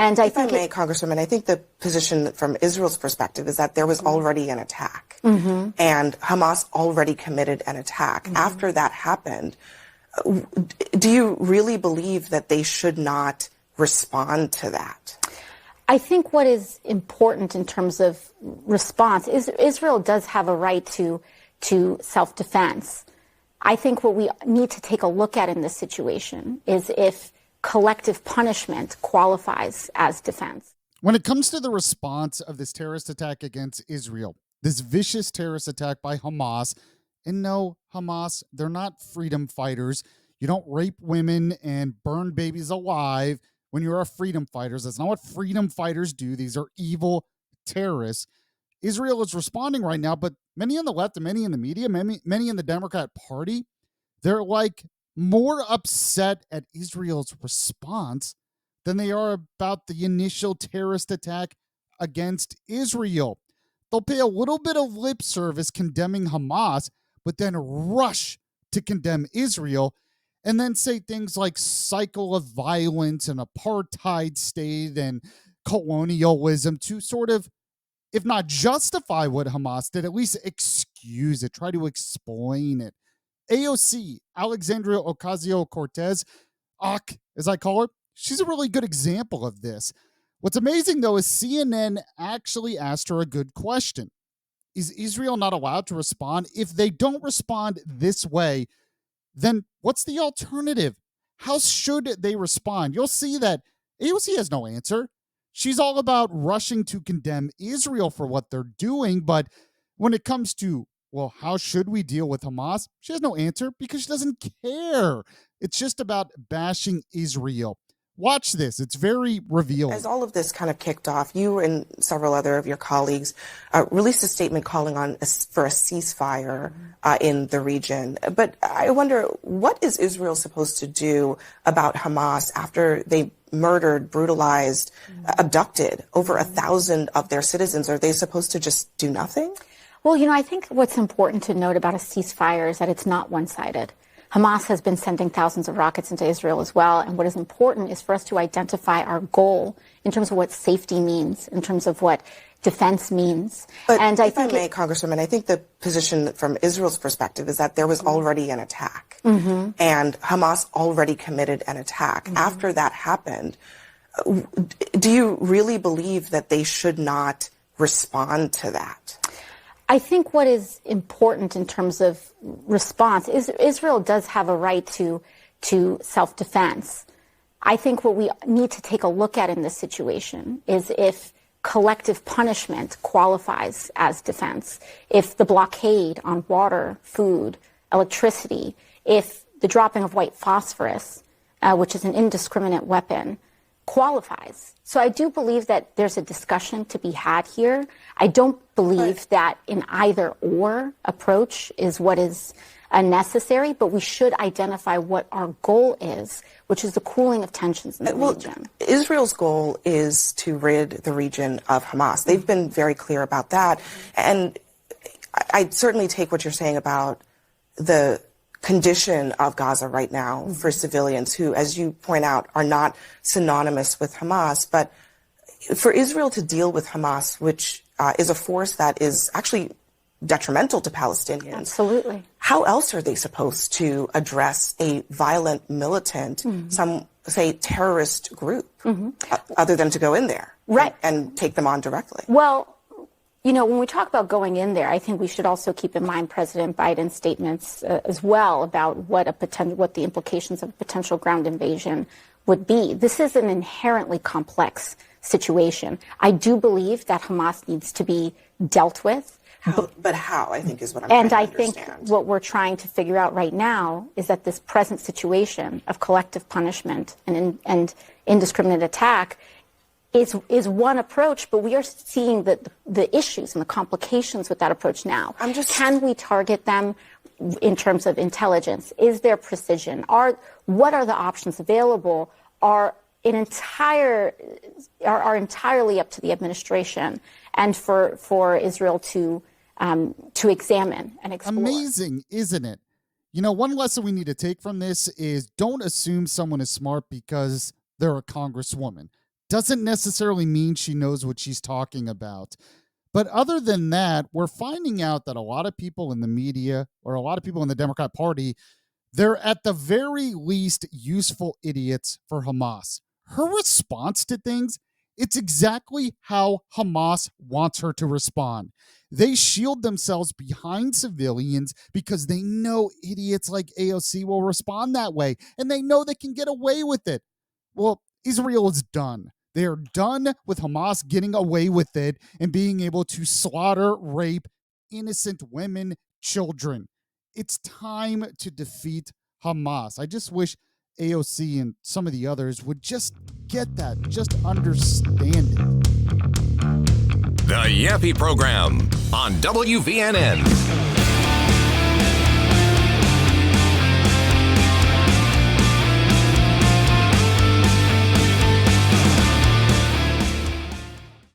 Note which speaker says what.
Speaker 1: And
Speaker 2: if I may, Congresswoman, I think the position from Israel's perspective is that there was already an attack, and Hamas already committed an attack. After that happened, do you really believe that they should not respond to that?
Speaker 1: I think what is important in terms of response is Israel does have a right to self-defense. I think what we need to take a look at in this situation is if collective punishment qualifies as defense.
Speaker 3: When it comes to the response of this terrorist attack against Israel, this vicious terrorist attack by Hamas, and no, Hamas, they're not freedom fighters. You don't rape women and burn babies alive when you're a freedom fighter. That's not what freedom fighters do. These are evil terrorists. Israel is responding right now, but many on the left and many in the media, many in the Democrat Party, they're like more upset at Israel's response than they are about the initial terrorist attack against Israel. They'll pay a little bit of lip service condemning Hamas, but then rush to condemn Israel and then say things like cycle of violence and apartheid state and colonialism to sort of, if not justify what Hamas did, at least excuse it, try to explain it. AOC, Alexandria Ocasio-Cortez, as I call her, she's a really good example of this. What's amazing, though, is CNN actually asked her a good question. Is Israel not allowed to respond? If they don't respond this way, then what's the alternative? How should they respond? You'll see that AOC has no answer. She's all about rushing to condemn Israel for what they're doing, but when it comes to, well, how should we deal with Hamas? She has no answer because she doesn't care. It's just about bashing Israel. Watch this. It's very revealing.
Speaker 2: As all of this kind of kicked off, you and several other of your colleagues released a statement calling for a ceasefire in the region. But I wonder, what is Israel supposed to do about Hamas after they murdered, brutalized, abducted over 1,000 of their citizens? Are they supposed to just do nothing?
Speaker 1: Well, I think what's important to note about a ceasefire is that it's not one-sided. Hamas has been sending thousands of rockets into Israel as well. And what is important is for us to identify our goal in terms of what safety means, in terms of what defense means.
Speaker 2: But and if I may, Congresswoman, I think the position from Israel's perspective is that there was already an attack, and Hamas already committed an attack. After that happened, do you really believe that they should not respond to that?
Speaker 1: I think what is important in terms of response is Israel does have a right to self-defense. I think what we need to take a look at in this situation is if collective punishment qualifies as defense, if the blockade on water, food, electricity, if the dropping of white phosphorus, which is an indiscriminate weapon, qualifies. So I do believe that there's a discussion to be had here. I don't believe that an either or approach is what is necessary, but we should identify what our goal is, which is the cooling of tensions in the region.
Speaker 2: Israel's goal is to rid the region of Hamas. They've been very clear about that. And I certainly take what you're saying about the condition of Gaza right now for civilians who, as you point out, are not synonymous with Hamas. But for Israel to deal with Hamas, which is a force that is actually detrimental to Palestinians.
Speaker 1: Absolutely.
Speaker 2: How else are they supposed to address a violent, militant, some say terrorist group, other than to go in there and take them on directly?
Speaker 1: Well, when we talk about going in there, I think we should also keep in mind President Biden's statements as well about what the implications of a potential ground invasion would be. This is an inherently complex situation. I do believe that Hamas needs to be dealt with.
Speaker 2: But how, I think, is what I'm trying to understand.
Speaker 1: And I think what we're trying to figure out right now is that this present situation of collective punishment and indiscriminate attack is one approach, but we are seeing the issues and the complications with that approach now. Can we target them in terms of intelligence? Is there precision? What are the options available? Are entirely up to the administration and for Israel to examine and explore.
Speaker 3: Amazing, isn't it? One lesson we need to take from this is don't assume someone is smart because they're a congresswoman. doesn't necessarily mean she knows what she's talking about. But other than that, we're finding out that a lot of people in the media or a lot of people in the Democrat Party, they're at the very least useful idiots for Hamas. Her response to things, it's exactly how Hamas wants her to respond. They shield themselves behind civilians because they know idiots like AOC will respond that way, and they know they can get away with it. Well, Israel is done. They are done with Hamas getting away with it and being able to slaughter, rape innocent women, children. It's time to defeat Hamas. I just wish AOC and some of the others would just get that, just understand it.
Speaker 4: The Yappy Program on WVNN.